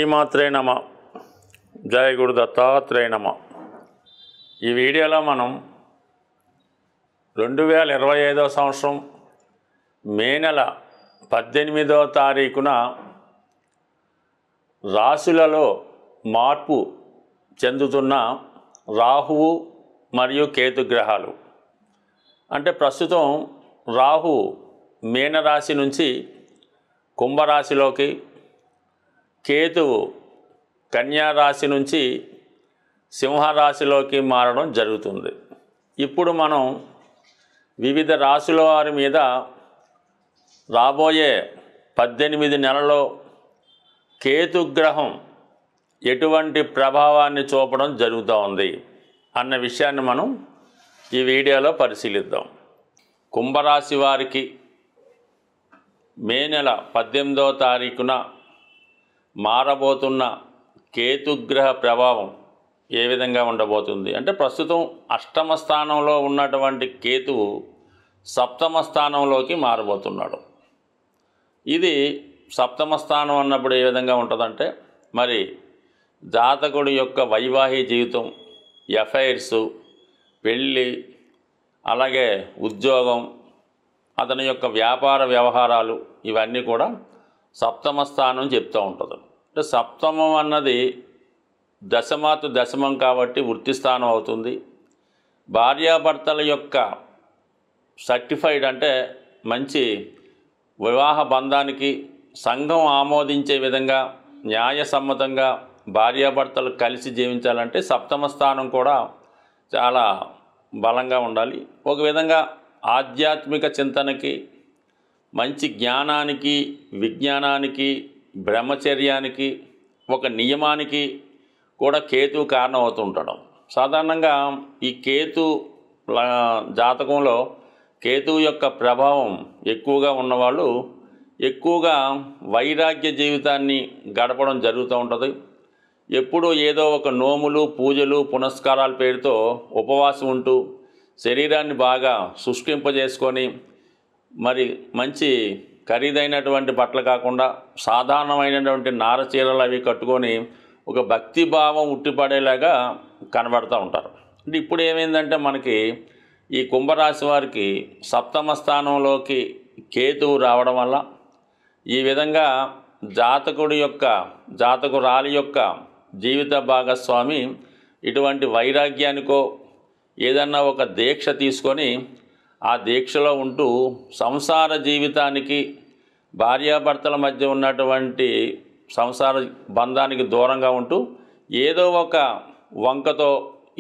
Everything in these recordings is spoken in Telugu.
శ్రీమాత్రే నమ. జయ గురు దత్తాత్రేయ నమ. ఈ వీడియోలో మనం 2025 సంవత్సరం మే నెల 18వ తారీఖున రాశులలో మార్పు చెందుతున్న రాహువు మరియు కేతు గ్రహాలు. అంటే ప్రస్తుతం రాహు మీనరాశి నుంచి కుంభరాశిలోకి, కేతువు కన్యారాశి నుంచి సింహరాశిలోకి మారడం జరుగుతుంది. ఇప్పుడు మనం వివిధ రాశుల వారి మీద రాబోయే 18 నెలల్లో కేతుగ్రహం ఎటువంటి ప్రభావాన్ని చూపడం జరుగుతూ ఉంది అన్న విషయాన్ని మనం ఈ వీడియోలో పరిశీలిద్దాం. కుంభరాశి వారికి మే నెల 18వ తారీఖున మారబోతున్న కేతుగ్రహ ప్రభావం ఏ విధంగా ఉండబోతుంది అంటే, ప్రస్తుతం అష్టమ స్థానంలో ఉన్నటువంటి కేతువు సప్తమ స్థానంలోకి మారబోతున్నాడు. ఇది సప్తమ స్థానం అన్నప్పుడు ఏ విధంగా ఉంటుందంటే, మరి జాతకుడి యొక్క వైవాహిక జీవితం, ఎఫైర్సు, పెళ్ళి, అలాగే ఉద్యోగం, అతని యొక్క వ్యాపార వ్యవహారాలు, ఇవన్నీ కూడా సప్తమ స్థానం చెప్తూ ఉంటుంది. అంటే సప్తమం అన్నది దశమాతు దశమం కాబట్టి వృత్తి స్థానం అవుతుంది. భార్యాభర్తల యొక్క సర్టిఫైడ్ అంటే మంచి వివాహ బంధానికి సంఘం ఆమోదించే విధంగా న్యాయసమ్మతంగా భార్యాభర్తలు కలిసి జీవించాలంటే సప్తమ స్థానం కూడా చాలా బలంగా ఉండాలి. ఒక విధంగా ఆధ్యాత్మిక చింతనకి, మంచి జ్ఞానానికి, విజ్ఞానానికి, బ్రహ్మచర్యానికి, ఒక నియమానికి కూడా కేతువు కారణం అవుతూ ఉంటాడు. సాధారణంగా ఈ కేతు జాతకంలో కేతువు యొక్క ప్రభావం ఎక్కువగా ఉన్నవాళ్ళు ఎక్కువగా వైరాగ్య జీవితాన్ని గడపడం జరుగుతూ ఉంటుంది. ఎప్పుడూ ఏదో ఒక నోములు, పూజలు, పునస్కారాల పేరుతో ఉపవాసం ఉంటూ శరీరాన్ని బాగా శుష్కింపజేసుకొని, మరి మంచి ఖరీదైనటువంటి బట్టలు కాకుండా సాధారణమైనటువంటి నార చీరలు అవి కట్టుకొని ఒక భక్తిభావం ఉట్టిపడేలాగా కనబడుతూ ఉంటారు. అంటే ఇప్పుడు ఏమైందంటే, మనకి ఈ కుంభరాశి వారికి సప్తమ స్థానంలోకి కేతువు రావడం వల్ల ఈ విధంగా జాతకురాలి యొక్క జీవిత భాగస్వామి ఇటువంటి వైరాగ్యానికో ఏదన్నా ఒక దీక్ష తీసుకొని ఆ దీక్షలో ఉంటూ సంసార జీవితానికి, భార్యాభర్తల మధ్య ఉన్నటువంటి సంసార బంధానికి దూరంగా ఉంటూ ఏదో ఒక వంకతో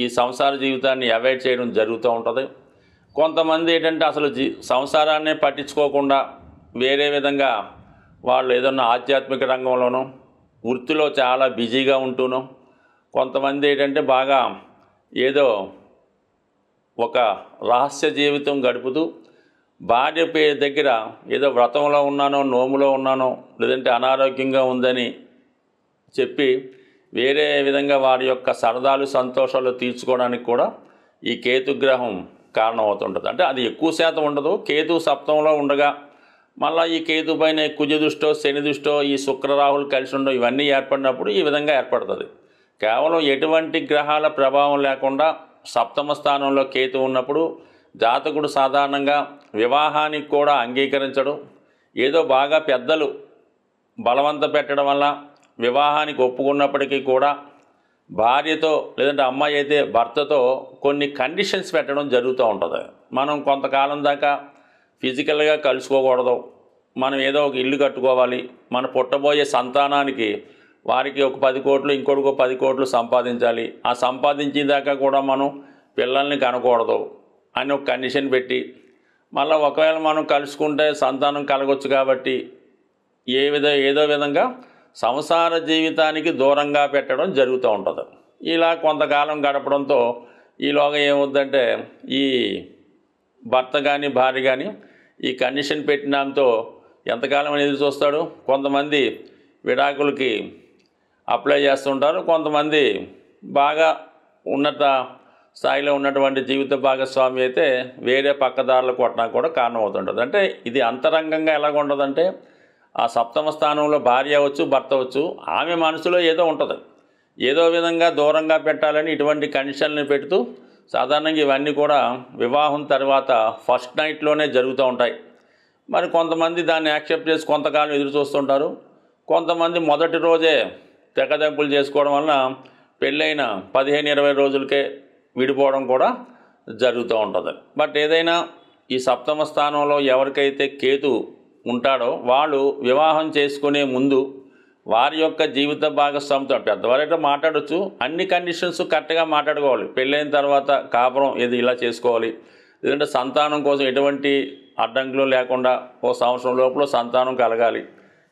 ఈ సంసార జీవితాన్ని అవాయిడ్ చేయడం జరుగుతూ ఉంటుంది. కొంతమంది ఏంటంటే అసలు సంసారాన్నే పట్టించుకోకుండా వేరే విధంగా వాళ్ళు ఏదన్నా ఆధ్యాత్మిక రంగంలోనూ వృత్తిలో చాలా బిజీగా ఉంటూను, కొంతమంది ఏంటంటే బాగా ఏదో ఒక రహస్య జీవితం గడుపుతూ భార్య దగ్గర ఏదో వ్రతంలో ఉన్నానో, నోములో ఉన్నానో, లేదంటే అనారోగ్యంగా ఉందని చెప్పి వేరే విధంగా వారి యొక్క సరదాలు, సంతోషాలు తీర్చుకోవడానికి కూడా ఈ కేతుగ్రహం కారణం అవుతుంటుంది. అంటే అది ఎక్కువ శాతం ఉండదు. కేతు సప్తంలో ఉండగా మళ్ళీ ఈ కేతు పైన కుజ దృష్టో, శని దృష్టో, ఈ శుక్రరాహులు కలిసి ఉండో, ఇవన్నీ ఏర్పడినప్పుడు ఈ విధంగా ఏర్పడుతుంది. కేవలం ఎటువంటి గ్రహాల ప్రభావం లేకుండా సప్తమ స్థానంలో కేతు ఉన్నప్పుడు జాతకుడు సాధారణంగా వివాహానికి కూడా అంగీకరించడం, ఏదో బాగా పెద్దలు బలవంత పెట్టడం వల్ల వివాహానికి ఒప్పుకున్నప్పటికీ కూడా భార్యతో లేదంటే అమ్మాయి అయితే భర్తతో కొన్ని కండిషన్స్ పెట్టడం జరుగుతూ ఉంటుంది. మనం కొంతకాలం దాకా ఫిజికల్గా కలుసుకోకూడదు, మనం ఏదో ఒక ఇల్లు కట్టుకోవాలి, మన పుట్టబోయే సంతానానికి వారికి ఒక 10 కోట్లు, ఇంకోటికి 10 కోట్లు సంపాదించాలి, ఆ సంపాదించేదాకా కూడా మనం పిల్లల్ని కనకూడదు అని ఒక కండిషన్ పెట్టి, మళ్ళీ ఒకవేళ మనం కలుసుకుంటే సంతానం కలగొచ్చు కాబట్టి ఏదో విధంగా సంసార జీవితానికి దూరంగా పెట్టడం జరుగుతూ ఉంటుంది. ఇలా కొంతకాలం గడపడంతో ఈలోగా ఏమవుద్దంటే, ఈ భర్త కానీ భార్య కానీ ఈ కండిషన్ పెట్టినంతో ఎంతకాలం అనేది చూస్తాడు. కొంతమంది విడాకులకి అప్లై చేస్తుంటారు, కొంతమంది బాగా ఉన్నత స్థాయిలో ఉన్నటువంటి జీవిత భాగస్వామి అయితే వేరే పక్కదారులు కొట్టడానికి కూడా కారణం అవుతుంటుంది. అంటే ఇది అంతరంగంగా ఎలాగ ఉండదంటే, ఆ సప్తమ స్థానంలో భార్య అవ్వచ్చు, భర్త అవ్వచ్చు, ఆమె మనసులో ఏదో ఉంటుంది, ఏదో విధంగా దూరంగా పెట్టాలని ఇటువంటి కండిషన్లు పెడుతూ సాధారణంగా ఇవన్నీ కూడా వివాహం తర్వాత ఫస్ట్ నైట్లోనే జరుగుతూ ఉంటాయి. మరి కొంతమంది దాన్ని యాక్సెప్ట్ చేసి కొంతకాలం ఎదురు చూస్తుంటారు. కొంతమంది మొదటి రోజే తెగదెంపులు చేసుకోవడం వలన పెళ్ళైన 15-20 రోజులకే విడిపోవడం కూడా జరుగుతూ ఉంటుంది. బట్ ఏదైనా ఈ సప్తమ స్థానంలో ఎవరికైతే కేతు ఉంటాడో వాళ్ళు వివాహం చేసుకునే ముందు వారి యొక్క జీవిత భాగస్వామితో పెద్దవారైతే మాట్లాడవచ్చు, అన్ని కండిషన్స్ కరెక్ట్గా మాట్లాడుకోవాలి. పెళ్ళైన తర్వాత కాపురం ఇది ఇలా చేసుకోవాలి, లేదంటే సంతానం కోసం ఎటువంటి అడ్డంకులు లేకుండా 1 సంవత్సరం లోపల సంతానం కలగాలి,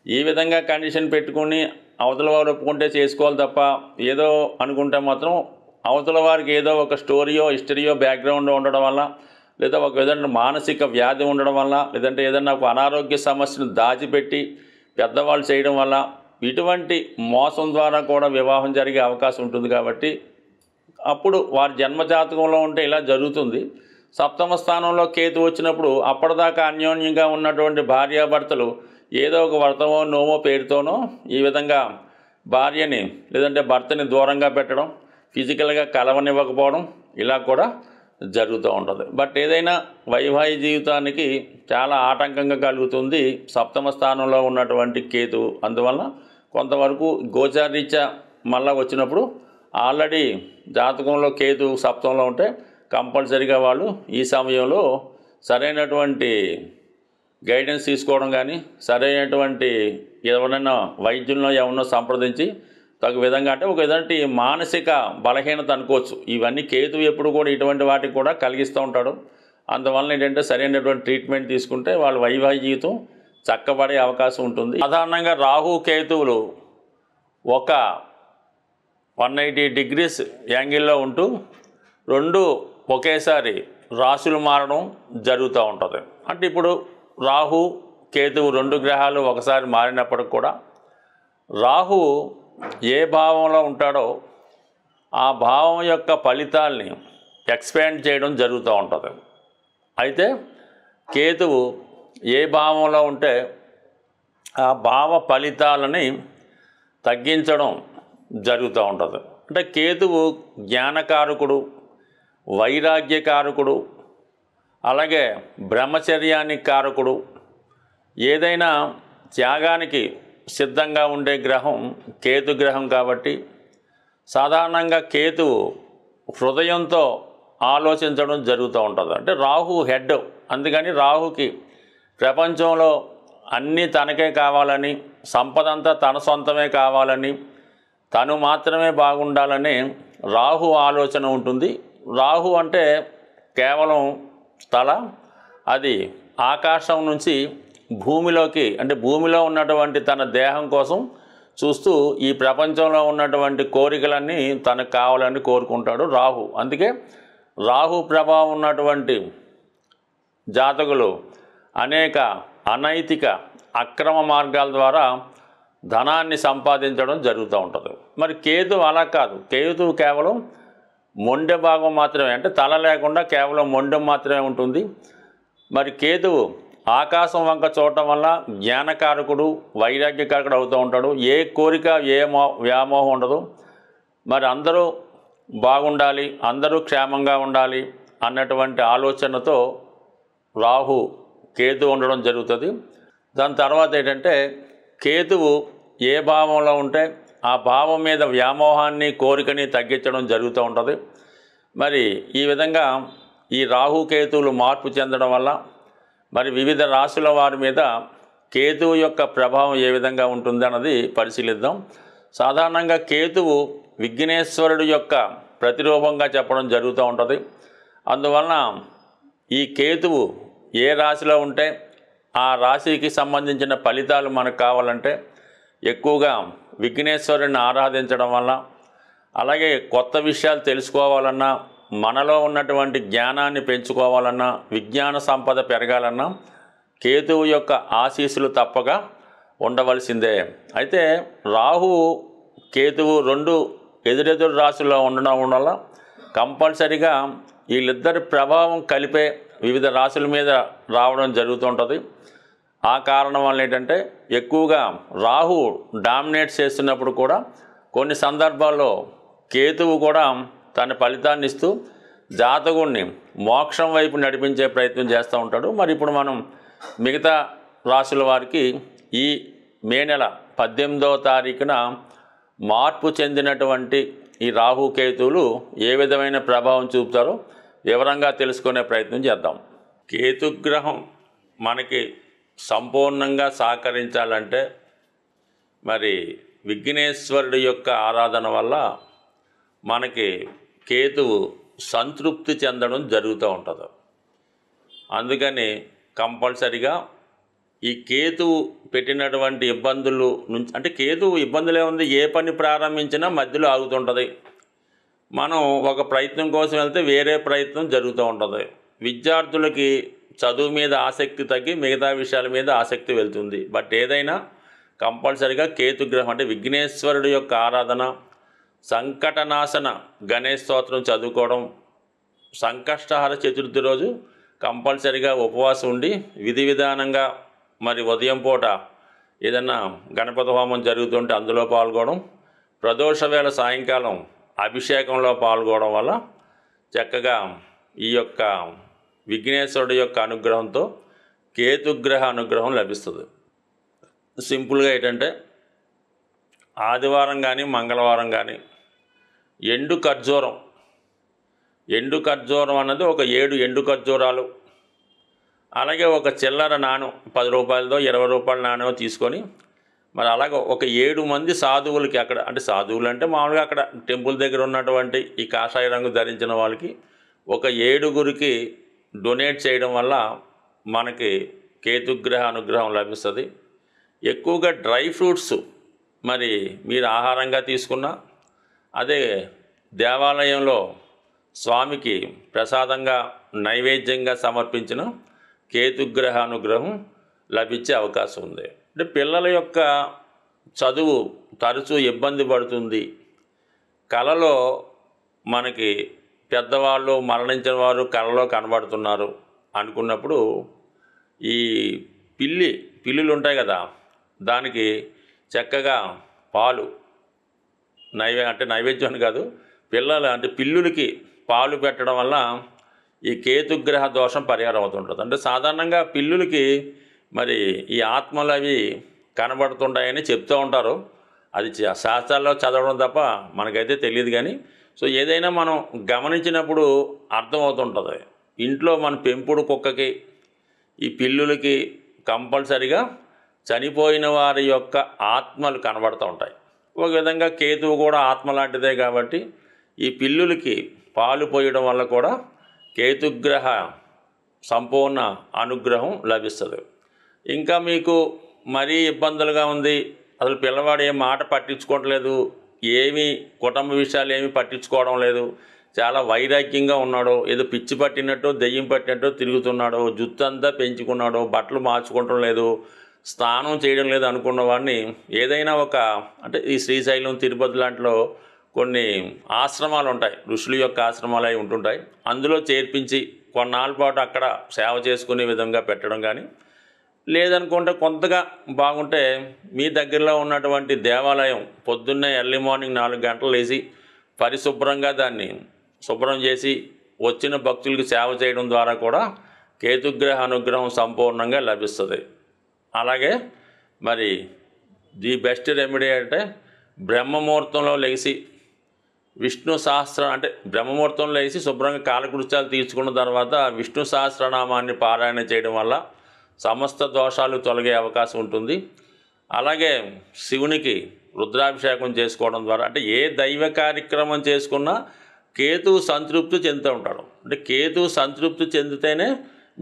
ఈ విధంగా కండిషన్ పెట్టుకుని అవతల వారు ఒప్పుకుంటే చేసుకోవాలి తప్ప ఏదో అనుకుంటే మాత్రం అవతల వారికి ఏదో ఒక స్టోరీయో హిస్టరీయో బ్యాక్గ్రౌండ్ ఉండడం వల్ల, లేదా ఒక విధంగా మానసిక వ్యాధి ఉండడం వల్ల, లేదంటే ఏదన్నా ఒక అనారోగ్య సమస్యను దాచిపెట్టి పెద్దవాళ్ళు చేయడం వల్ల ఇటువంటి మోసం ద్వారా కూడా వివాహం జరిగే అవకాశం ఉంటుంది. కాబట్టి అప్పుడు వారి జన్మజాతకంలో ఉంటే ఇలా జరుగుతుంది. సప్తమ స్థానంలో కేతు వచ్చినప్పుడు అప్పటిదాకా అన్యోన్యంగా ఉన్నటువంటి భార్యాభర్తలు ఏదో ఒక వ్రతమో నోమో పేరుతోనో ఈ విధంగా భార్యని లేదంటే భర్తని దూరంగా పెట్టడం, ఫిజికల్గా కలవనివ్వకపోవడం ఇలా కూడా జరుగుతూ ఉంటుంది. బట్ ఏదైనా వైవాహిక జీవితానికి చాలా ఆటంకంగా కలుగుతుంది సప్తమ స్థానంలో ఉన్నటువంటి కేతు. అందువల్ల కొంతవరకు గోచారీత్యా మళ్ళా వచ్చినప్పుడు ఆల్రెడీ జాతకంలో కేతు సప్తంలో ఉంటే కంపల్సరీగా వాళ్ళు ఈ సమయంలో సరైనటువంటి గైడెన్స్ తీసుకోవడం కానీ, సరైనటువంటి ఎవరైనా వైద్యులను ఎవరినో సంప్రదించి తగు విధంగా, అంటే ఒక విధంగా మానసిక బలహీనత అనుకోవచ్చు. ఇవన్నీ కేతు ఎప్పుడు కూడా ఇటువంటి వాటికి కూడా కలిగిస్తూ ఉంటాడు. అందువల్ల ఏంటంటే సరైనటువంటి ట్రీట్మెంట్ తీసుకుంటే వాళ్ళ వైవాహిక జీవితం చక్కబడే అవకాశం ఉంటుంది. సాధారణంగా రాహు కేతువులు ఒక 180 degrees యాంగిల్లో ఉంటూ రెండు ఒకేసారి రాశులు మారడం జరుగుతూ ఉంటుంది. అంటే ఇప్పుడు రాహు కేతువు 2 గ్రహాలు ఒకసారి మారినప్పటికి కూడా రాహు ఏ భావంలో ఉంటాడో ఆ భావం యొక్క ఫలితాల్ని ఎక్స్పాండ్ చేయడం జరుగుతూ ఉంటుంది. అయితే కేతువు ఏ భావంలో ఉంటే ఆ భావ ఫలితాలని తగ్గించడం జరుగుతూ ఉంటుంది. అంటే కేతువు జ్ఞానకారకుడు, వైరాగ్యకారకుడు, అలాగే బ్రహ్మచర్యానికి కారకుడు. ఏదైనా త్యాగానికి సిద్ధంగా ఉండే గ్రహం కేతు గ్రహం. కాబట్టి సాధారణంగా కేతువు హృదయంతో ఆలోచించడం జరుగుతూ ఉంటుంది. అంటే రాహు హెడ్, అందుకని రాహుకి ప్రపంచంలో అన్నీ తనకే కావాలని, సంపద అంతా తన సొంతమే కావాలని, తను మాత్రమే బాగుండాలని రాహు ఆలోచన ఉంటుంది. రాహు అంటే కేవలం తల, అది ఆకాశం నుంచి భూమిలోకి, అంటే భూమిలో ఉన్నటువంటి తన దేహం కోసం చూస్తూ ఈ ప్రపంచంలో ఉన్నటువంటి కోరికలన్నీ తనకు కావాలని కోరుకుంటాడు రాహు. అందుకే రాహు ప్రభావం ఉన్నటువంటి జాతకులు అనేక అనైతిక అక్రమ మార్గాల ద్వారా ధనాన్ని సంపాదించడం జరుగుతూ ఉంటుంది. మరి కేతు అలా కాదు. కేతు కేవలం మొండె భాగం మాత్రమే, అంటే తల లేకుండా కేవలం మొండెం మాత్రమే ఉంటుంది. మరి కేతువు ఆకాశం వంక చూడటం వల్ల జ్ఞానకారకుడు, వైరాగ్యకారకుడు అవుతూ ఉంటాడు. ఏ కోరిక ఏ వ్యామోహం ఉండదు. మరి అందరూ బాగుండాలి, అందరూ క్షేమంగా ఉండాలి అన్నటువంటి ఆలోచనతో రాహు కేతు ఉండడం జరుగుతుంది. దాని తర్వాత ఏంటంటే కేతువు ఏ భావంలో ఉంటే ఆ భావం మీద వ్యామోహాన్ని, కోరికని తగ్గించడం జరుగుతూ ఉంటుంది. మరి ఈ విధంగా ఈ రాహుకేతువులు మార్పు చెందడం వల్ల మరి వివిధ రాశుల వారి మీద కేతువు యొక్క ప్రభావం ఏ విధంగా ఉంటుంది అన్నది పరిశీలిద్దాం. సాధారణంగా కేతువు విఘ్నేశ్వరుడు యొక్క ప్రతిరూపంగా చెప్పడం జరుగుతూ ఉంటుంది. అందువలన ఈ కేతువు ఏ రాశిలో ఉంటే ఆ రాశికి సంబంధించిన ఫలితాలు మనకు కావాలంటే ఎక్కువగా విఘ్నేశ్వరుని ఆరాధించడం వల్ల, అలాగే కొత్త విషయాలు తెలుసుకోవాలన్నా, మనలో ఉన్నటువంటి జ్ఞానాన్ని పెంచుకోవాలన్నా, విజ్ఞాన సంపద పెరగాలన్నా కేతువు యొక్క ఆశీస్సులు తప్పక ఉండవలసిందే. అయితే రాహు కేతువు 2 ఎదురెదురు రాశుల్లో ఉండడం వల్ల కంపల్సరిగా వీళ్ళిద్దరి ప్రభావం కలిపే వివిధ రాశుల మీద రావడం జరుగుతుంటుంది. ఆ కారణం వల్ల ఏంటంటే ఎక్కువగా రాహు డామినేట్ చేస్తున్నప్పుడు కూడా కొన్ని సందర్భాల్లో కేతువు కూడా తన ఫలితాన్ని ఇస్తూ జాతకుడిని మోక్షం వైపు నడిపించే ప్రయత్నం చేస్తూ ఉంటాడు. మరి ఇప్పుడు మనం మిగతా రాశుల వారికి ఈ మే నెల 18వ తారీఖున మార్పు చెందినటువంటి ఈ రాహుకేతువులు ఏ విధమైన ప్రభావం చూపుతారో వివరంగా తెలుసుకునే ప్రయత్నం చేద్దాం. కేతుగ్రహం మనకి సంపూర్ణంగా సహకరించాలంటే మరి విఘ్నేశ్వరుడి యొక్క ఆరాధన వల్ల మనకి కేతువు సంతృప్తి చెందడం జరుగుతూ ఉంటుంది. అందుకని కంపల్సరిగా ఈ కేతువు పెట్టినటువంటి ఇబ్బందులు నుంచి, అంటే కేతువు ఇబ్బందులు ఏముంది, ఏ పని ప్రారంభించినా మధ్యలో ఆగుతుంటుంది. మనం ఒక ప్రయత్నం కోసం వెళ్తే వేరే ప్రయత్నం జరుగుతూ ఉంటుంది. విద్యార్థులకి చదువు మీద ఆసక్తి తగ్గి మిగతా విషయాల మీద ఆసక్తి వెళ్తుంది. బట్ ఏదైనా కంపల్సరిగా కేతుగ్రహం అంటే విఘ్నేశ్వరుడు యొక్క ఆరాధన, సంకటనాశన గణేష్ స్తోత్రం చదువుకోవడం, సంకష్టహార చతుర్థి రోజు కంపల్సరిగా ఉపవాసం ఉండి విధి విధానంగా మరి ఉదయం పూట ఏదన్నా గణపతి హోమం జరుగుతుంటే అందులో పాల్గొనడం, ప్రదోష వేళ సాయంకాలం అభిషేకంలో పాల్గొనడం వల్ల చక్కగా ఈ యొక్క విఘ్నేశ్వరుడు యొక్క అనుగ్రహంతో కేతుగ్రహ అనుగ్రహం లభిస్తుంది. సింపుల్గా ఏంటంటే ఆదివారం కానీ మంగళవారం కానీ ఎండు ఖర్జూరం అన్నది ఒక 7 ఎండు ఖర్జూరాలు, అలాగే ఒక చిల్లర నాణం 10 రూపాయలదో 20 రూపాయల నాణ్యం తీసుకొని మరి అలాగే ఒక 7 మంది సాధువులకి, అక్కడ అంటే సాధువులు అంటే మామూలుగా అక్కడ టెంపుల్ దగ్గర ఉన్నటువంటి ఈ కాషాయ రంగు ధరించిన వాళ్ళకి ఒక 7గురికి డొనేట్ చేయడం వల్ల మనకి కేతుగ్రహ అనుగ్రహం లభిస్తుంది. ఎక్కువగా డ్రై ఫ్రూట్స్ మరి మీరు ఆహారంగా తీసుకున్న, అదే దేవాలయంలో స్వామికి ప్రసాదంగా నైవేద్యంగా సమర్పించిన కేతుగ్రహ అనుగ్రహం లభించే అవకాశం ఉంది. అంటే పిల్లల యొక్క చదువు తరచూ ఇబ్బంది పడుతుంది, కలలో మనకి పెద్దవాళ్ళు మరణించిన వారు కలలో కనబడుతున్నారు అనుకున్నప్పుడు ఈ పిల్లులు ఉంటాయి కదా, దానికి చక్కగా పాలు నైవేద్యం అని కాదు, పిల్లులకి పాలు పెట్టడం వల్ల ఈ కేతుగ్రహ దోషం పరిహారం అవుతుంటుంది. అంటే సాధారణంగా పిల్లులకి మరి ఈ ఆత్మలు అవి కనబడుతుంటాయని చెప్తూ ఉంటారు. అది శాస్త్రాల్లో చదవడం తప్ప మనకైతే తెలియదు. కానీ సో ఏదైనా మనం గమనించినప్పుడు అర్థమవుతుంటుంది. ఇంట్లో మన పెంపుడు కుక్కకి ఈ పిల్లులకి కంపల్సరిగా చనిపోయిన వారి యొక్క ఆత్మలు కనబడుతూ ఉంటాయి. ఒక విధంగా కేతువు కూడా ఆత్మ లాంటిదే కాబట్టి ఈ పిల్లులకి పాలు పోయడం వల్ల కూడా కేతుగ్రహ సంపూర్ణ అనుగ్రహం లభిస్తుంది. ఇంకా మీకు మరీ ఇబ్బందులుగా ఉంది, అసలు పిల్లవాడు ఏం మాట పట్టించుకోవట్లేదు, ఏమీ కుటుంబ విషయాలు ఏమీ పట్టించుకోవడం లేదు, చాలా వైరాగ్యంగా ఉన్నాడు, ఏదో పిచ్చి పట్టినట్టు దెయ్యం పట్టినట్టు తిరుగుతున్నాడు, జుత్తు అంతా పెంచుకున్నాడు, బట్టలు మార్చుకోవటం లేదు, స్నానం చేయడం లేదు అనుకున్న వాడిని ఏదైనా అంటే ఈ శ్రీశైలం తిరుపతి లాంటిలో కొన్ని ఆశ్రమాలు ఉంటాయి, ఋషుల యొక్క ఆశ్రమాలు అవి ఉంటుంటాయి, అందులో చేర్పించి కొన్నాళ్ళ పాటు అక్కడ సేవ చేసుకునే విధంగా పెట్టడం కానీ, లేదనుకుంటే కొంతగా బాగుంటే మీ దగ్గరలో ఉన్నటువంటి దేవాలయం పొద్దున్నే ఎర్లీ మార్నింగ్ 4 గంటలు లేచి పరిశుభ్రంగా దాన్ని శుభ్రం చేసి వచ్చిన భక్తులకు సేవ చేయడం ద్వారా కూడా కేతుగ్రహ అనుగ్రహం సంపూర్ణంగా లభిస్తుంది. అలాగే మరి ది బెస్ట్ రెమెడీ అంటే బ్రహ్మముహూర్తంలో లేచి విష్ణు సహస్ర అంటే బ్రహ్మముహూర్తంలో లేచి శుభ్రంగా కాలకృత్యాలు తీర్చుకున్న తర్వాత విష్ణు సహస్రనామాన్ని పారాయణ చేయడం వల్ల సమస్త దోషాలు తొలగే అవకాశం ఉంటుంది. అలాగే శివునికి రుద్రాభిషేకం చేసుకోవడం ద్వారా, అంటే ఏ దైవ కార్యక్రమం చేసుకున్నా కేతువు సంతృప్తి చెందుతూ ఉంటాడు. అంటే కేతువు సంతృప్తి చెందితేనే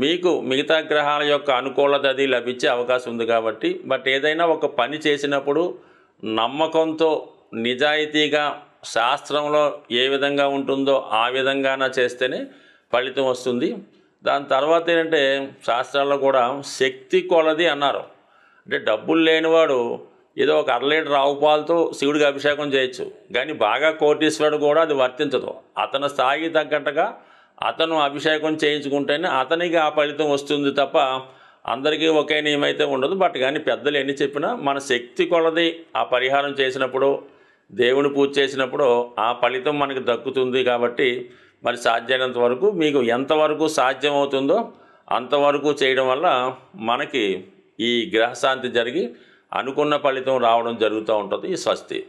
మీకు మిగతా గ్రహాల యొక్క అనుకూలత అది లభించే అవకాశం ఉంది కాబట్టి, బట్ ఏదైనా ఒక పని చేసినప్పుడు నమ్మకంతో నిజాయితీగా శాస్త్రంలో ఏ విధంగా ఉంటుందో ఆ విధంగానే చేస్తేనే ఫలితం వస్తుంది. దాని తర్వాత ఏంటంటే శాస్త్రాల్లో కూడా శక్తి కొలది అన్నారు. అంటే డబ్బులు లేనివాడు ఏదో ఒక 1/2 లీటర్ ఆవు పాలతో శివుడికి అభిషేకం చేయొచ్చు, కానీ బాగా కోటీశ్వరుడు కూడా అది వర్తించదు. అతని స్థాయికి తగ్గట్టుగా అతను అభిషేకం చేయించుకుంటేనే అతనికి ఆ ఫలితం వస్తుంది తప్ప అందరికీ ఒకే నియమం అయితే ఉండదు. బట్ కానీ పెద్దలు ఎన్ని చెప్పినా మన శక్తి కొలది ఆ పరిహారం చేసినప్పుడు, దేవుని పూజ చేసినప్పుడు ఆ ఫలితం మనకు దక్కుతుంది. కాబట్టి మరి సాధ్యమైనంత వరకు మీకు ఎంతవరకు సాధ్యమవుతుందో అంతవరకు చేయడం వల్ల మనకి ఈ గ్రహశాంతి జరిగి అనుకున్న ఫలితం రావడం జరుగుతూ ఉంటుంది. స్వస్తి.